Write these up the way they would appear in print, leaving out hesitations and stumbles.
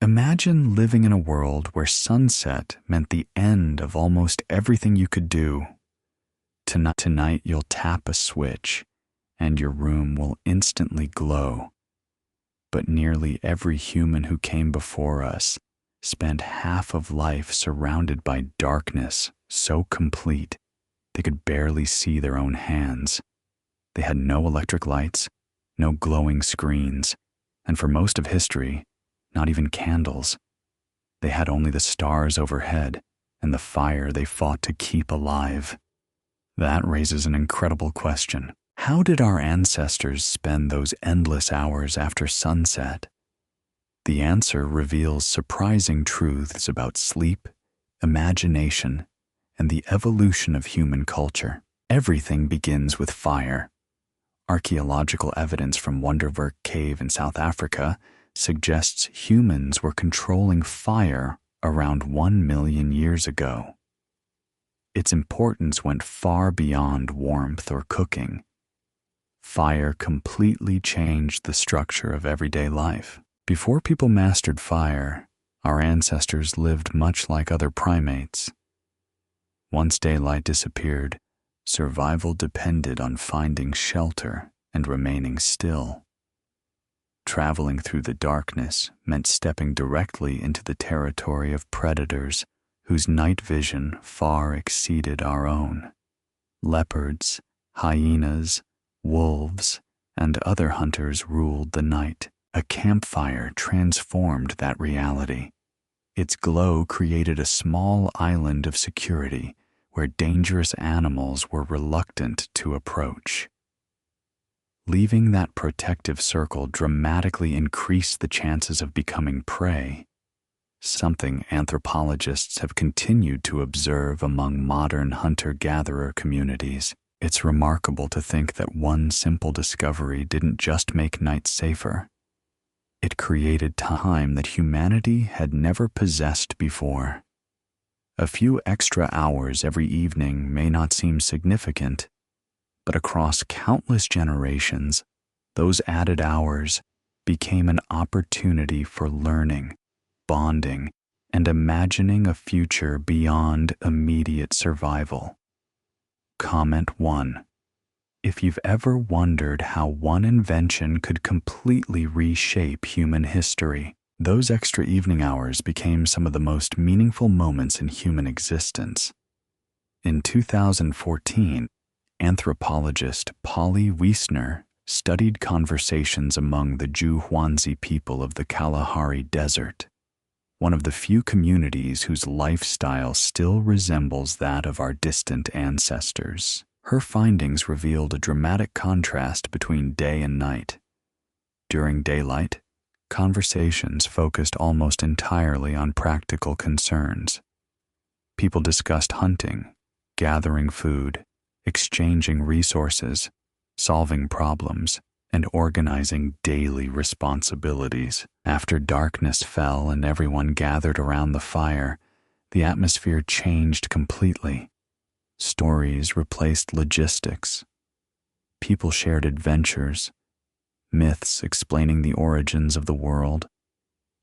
Imagine living in a world where sunset meant the end of almost everything you could do. Tonight you'll tap a switch and your room will instantly glow. But nearly every human who came before us spent half of life surrounded by darkness so complete they could barely see their own hands. They had no electric lights, no glowing screens, and for most of history, not even candles. They had only the stars overhead and the fire they fought to keep alive. That raises an incredible question. How did our ancestors spend those endless hours after sunset? The answer reveals surprising truths about sleep, imagination, and the evolution of human culture. Everything begins with fire. Archaeological evidence from Wonderwerk Cave in South Africa suggests humans were controlling fire around 1 million years ago. Its importance went far beyond warmth or cooking. Fire completely changed the structure of everyday life. Before people mastered fire, our ancestors lived much like other primates. Once daylight disappeared, survival depended on finding shelter and remaining still. Traveling through the darkness meant stepping directly into the territory of predators whose night vision far exceeded our own. Leopards, hyenas, wolves, and other hunters ruled the night. A campfire transformed that reality. Its glow created a small island of security where dangerous animals were reluctant to approach. Leaving that protective circle dramatically increased the chances of becoming prey, something anthropologists have continued to observe among modern hunter-gatherer communities. It's remarkable to think that one simple discovery didn't just make nights safer. It created time that humanity had never possessed before. A few extra hours every evening may not seem significant, but across countless generations, those added hours became an opportunity for learning, bonding, and imagining a future beyond immediate survival. Comment 1. If you've ever wondered how one invention could completely reshape human history, those extra evening hours became some of the most meaningful moments in human existence. In 2014, anthropologist Polly Wiesner studied conversations among the Juhwanzi people of the Kalahari Desert, one of the few communities whose lifestyle still resembles that of our distant ancestors. Her findings revealed a dramatic contrast between day and night. During daylight, conversations focused almost entirely on practical concerns. People discussed hunting, gathering food, exchanging resources, solving problems, and organizing daily responsibilities. After darkness fell and everyone gathered around the fire, the atmosphere changed completely. Stories replaced logistics. People shared adventures, myths explaining the origins of the world,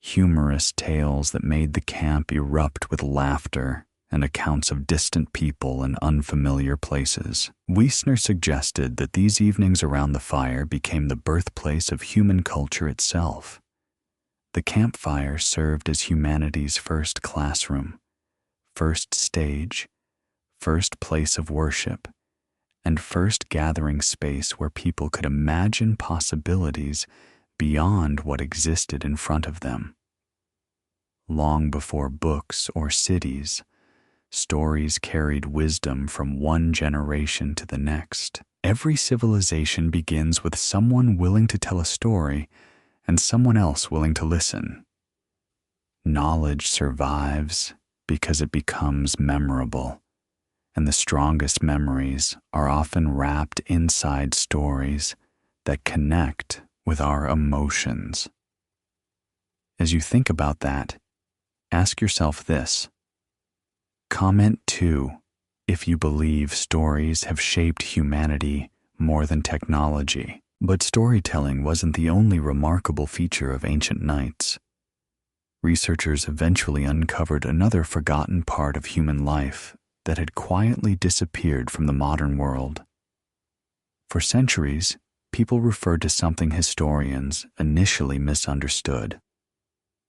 humorous tales that made the camp erupt with laughter, and accounts of distant people and unfamiliar places. Wiesner suggested that these evenings around the fire became the birthplace of human culture itself. The campfire served as humanity's first classroom, first stage, first place of worship, and first gathering space where people could imagine possibilities beyond what existed in front of them. Long before books or cities, stories carried wisdom from one generation to the next. Every civilization begins with someone willing to tell a story and someone else willing to listen. Knowledge survives because it becomes memorable, and the strongest memories are often wrapped inside stories that connect with our emotions. As you think about that, ask yourself this. Comment 2 if you believe stories have shaped humanity more than technology. But storytelling wasn't the only remarkable feature of ancient nights. Researchers eventually uncovered another forgotten part of human life that had quietly disappeared from the modern world. For centuries, people referred to something historians initially misunderstood: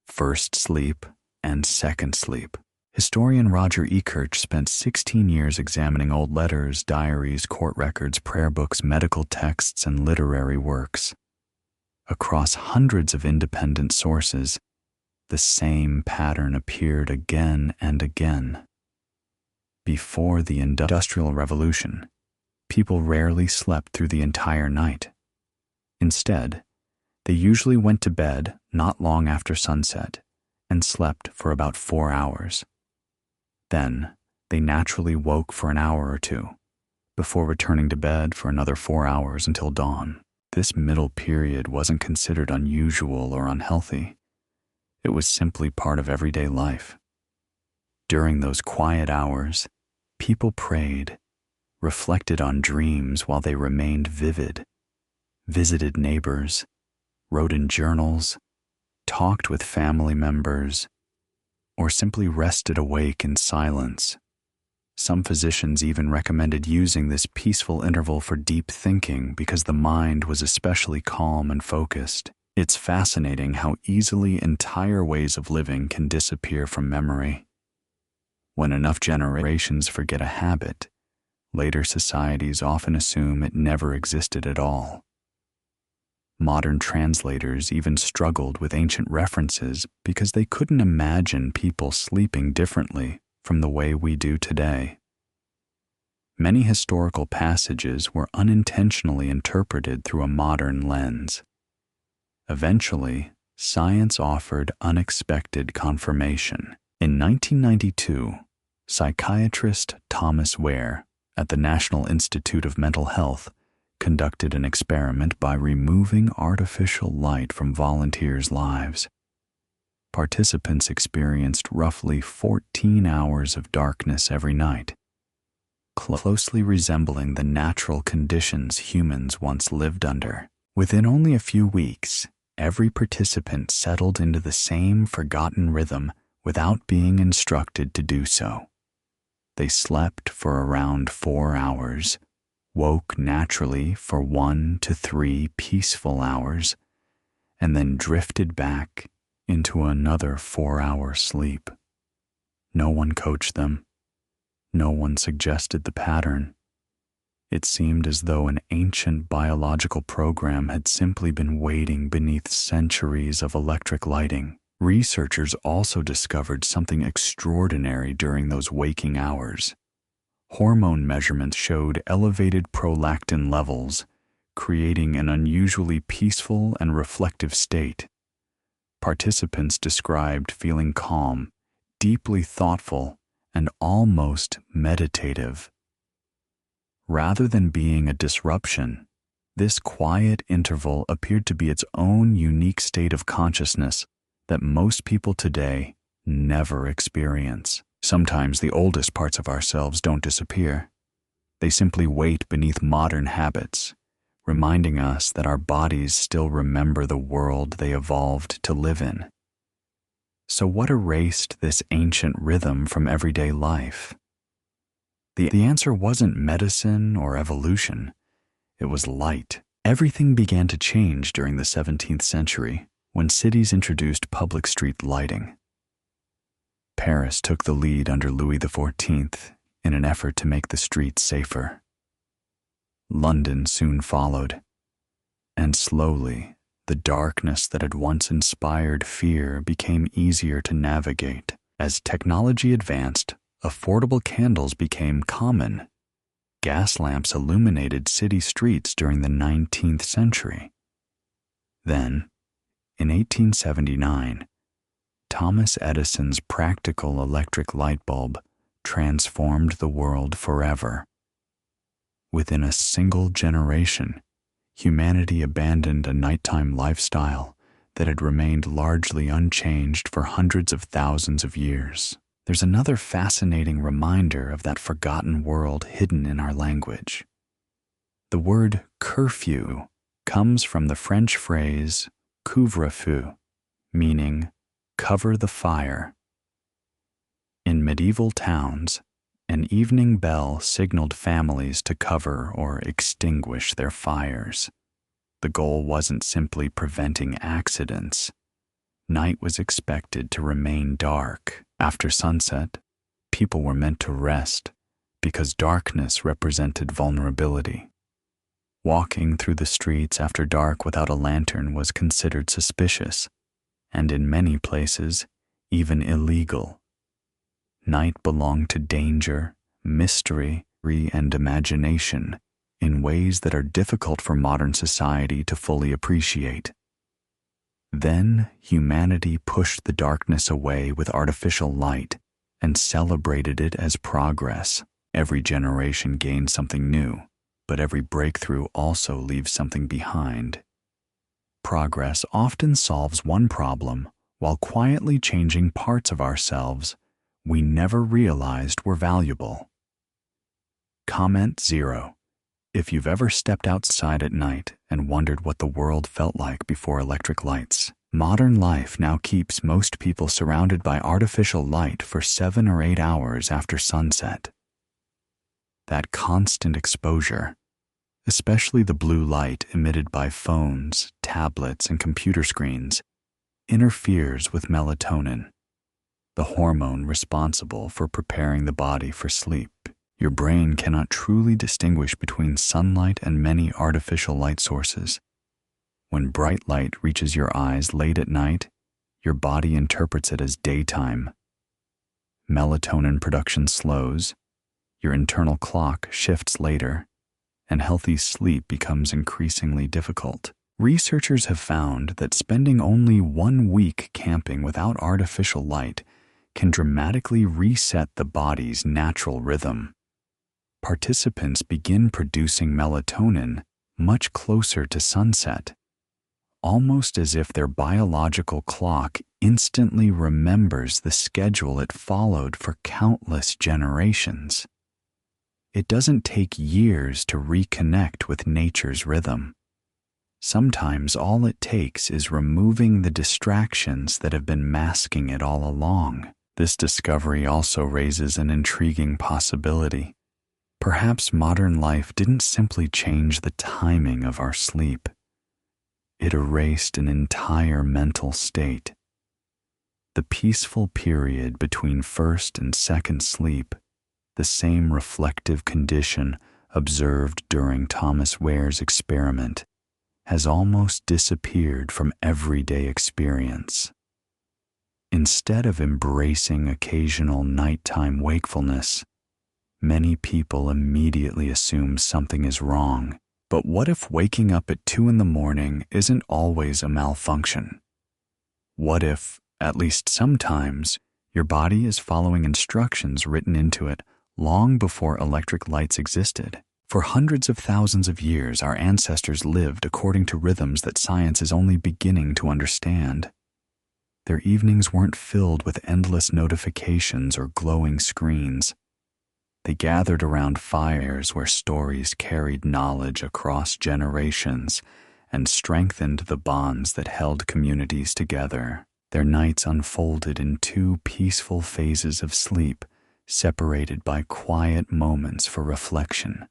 first sleep and second sleep. Historian Roger Ekirch spent 16 years examining old letters, diaries, court records, prayer books, medical texts, and literary works. Across hundreds of independent sources, the same pattern appeared again and again. Before the Industrial Revolution, people rarely slept through the entire night. Instead, they usually went to bed not long after sunset and slept for about 4 hours. Then, they naturally woke for an hour or two, before returning to bed for another 4 hours until dawn. This middle period wasn't considered unusual or unhealthy. It was simply part of everyday life. During those quiet hours, people prayed, reflected on dreams while they remained vivid, visited neighbors, wrote in journals, talked with family members, or simply rested awake in silence. Some physicians even recommended using this peaceful interval for deep thinking because the mind was especially calm and focused. It's fascinating how easily entire ways of living can disappear from memory. When enough generations forget a habit, later societies often assume it never existed at all. Modern translators even struggled with ancient references because they couldn't imagine people sleeping differently from the way we do today. Many historical passages were unintentionally interpreted through a modern lens. Eventually, science offered unexpected confirmation. In 1992, psychiatrist Thomas Ware at the National Institute of Mental Health conducted an experiment by removing artificial light from volunteers' lives. Participants experienced roughly 14 hours of darkness every night, closely resembling the natural conditions humans once lived under. Within only a few weeks, every participant settled into the same forgotten rhythm without being instructed to do so. They slept for around 4 hours, woke naturally for 1 to 3 peaceful hours, and then drifted back into another 4-hour sleep. No one coached them. No one suggested the pattern. It seemed as though an ancient biological program had simply been waiting beneath centuries of electric lighting. Researchers also discovered something extraordinary during those waking hours. Hormone measurements showed elevated prolactin levels, creating an unusually peaceful and reflective state. Participants described feeling calm, deeply thoughtful, and almost meditative. Rather than being a disruption, this quiet interval appeared to be its own unique state of consciousness that most people today never experience. Sometimes the oldest parts of ourselves don't disappear. They simply wait beneath modern habits, reminding us that our bodies still remember the world they evolved to live in. So what erased this ancient rhythm from everyday life? The answer wasn't medicine or evolution. It was light. Everything began to change during the 17th century when cities introduced public street lighting. Paris took the lead under Louis XIV in an effort to make the streets safer. London soon followed, and slowly, the darkness that had once inspired fear became easier to navigate. As technology advanced, affordable candles became common. Gas lamps illuminated city streets during the 19th century. Then, in 1879, Thomas Edison's practical electric light bulb transformed the world forever. Within a single generation, humanity abandoned a nighttime lifestyle that had remained largely unchanged for hundreds of thousands of years. There's another fascinating reminder of that forgotten world hidden in our language. The word curfew comes from the French phrase couvre-feu, meaning Cover the fire. In medieval towns, an evening bell signaled families to cover or extinguish their fires. The goal wasn't simply preventing accidents. Night was expected to remain dark. After sunset, people were meant to rest because darkness represented vulnerability. Walking through the streets after dark without a lantern was considered suspicious, and in many places, even illegal. Night belonged to danger, mystery, and imagination in ways that are difficult for modern society to fully appreciate. Then humanity pushed the darkness away with artificial light and celebrated it as progress. Every generation gains something new, but every breakthrough also leaves something behind. Progress often solves one problem while quietly changing parts of ourselves we never realized were valuable. Comment 0. If you've ever stepped outside at night and wondered what the world felt like before electric lights. Modern life now keeps most people surrounded by artificial light for 7 or 8 hours after sunset. That constant exposure, especially the blue light emitted by phones, tablets, and computer screens, interferes with melatonin, the hormone responsible for preparing the body for sleep. Your brain cannot truly distinguish between sunlight and many artificial light sources. When bright light reaches your eyes late at night, your body interprets it as daytime. Melatonin production slows, your internal clock shifts later, and healthy sleep becomes increasingly difficult. Researchers have found that spending only 1 week camping without artificial light can dramatically reset the body's natural rhythm. Participants begin producing melatonin much closer to sunset, almost as if their biological clock instantly remembers the schedule it followed for countless generations. It doesn't take years to reconnect with nature's rhythm. Sometimes all it takes is removing the distractions that have been masking it all along. This discovery also raises an intriguing possibility. Perhaps modern life didn't simply change the timing of our sleep. It erased an entire mental state. The peaceful period between first and second sleep, the same reflective condition observed during Thomas Ware's experiment, has almost disappeared from everyday experience. Instead of embracing occasional nighttime wakefulness, many people immediately assume something is wrong. But what if waking up at 2 a.m. isn't always a malfunction? What if, at least sometimes, your body is following instructions written into it long before electric lights existed? For hundreds of thousands of years, our ancestors lived according to rhythms that science is only beginning to understand. Their evenings weren't filled with endless notifications or glowing screens. They gathered around fires where stories carried knowledge across generations and strengthened the bonds that held communities together. Their nights unfolded in 2 peaceful phases of sleep, separated by quiet moments for reflection.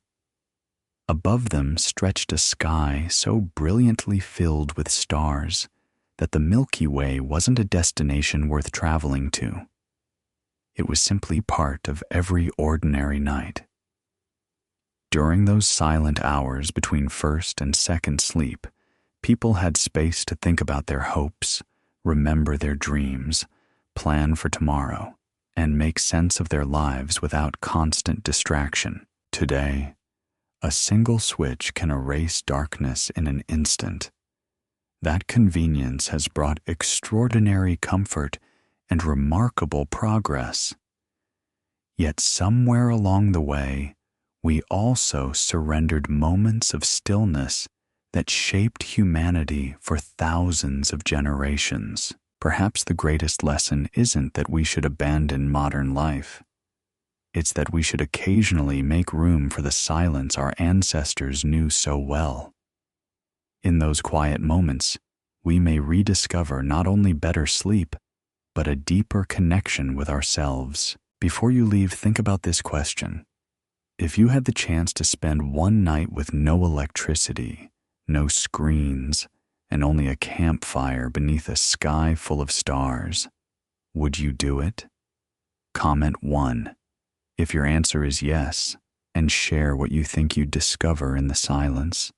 Above them stretched a sky so brilliantly filled with stars that the Milky Way wasn't a destination worth traveling to. It was simply part of every ordinary night. During those silent hours between first and second sleep, people had space to think about their hopes, remember their dreams, plan for tomorrow, and make sense of their lives without constant distraction. Today, a single switch can erase darkness in an instant. That convenience has brought extraordinary comfort and remarkable progress. Yet somewhere along the way, we also surrendered moments of stillness that shaped humanity for thousands of generations. Perhaps the greatest lesson isn't that we should abandon modern life. It's that we should occasionally make room for the silence our ancestors knew so well. In those quiet moments, we may rediscover not only better sleep, but a deeper connection with ourselves. Before you leave, think about this question. If you had the chance to spend one night with no electricity, no screens, and only a campfire beneath a sky full of stars, would you do it? Comment 1 if your answer is yes, and share what you think you'd discover in the silence.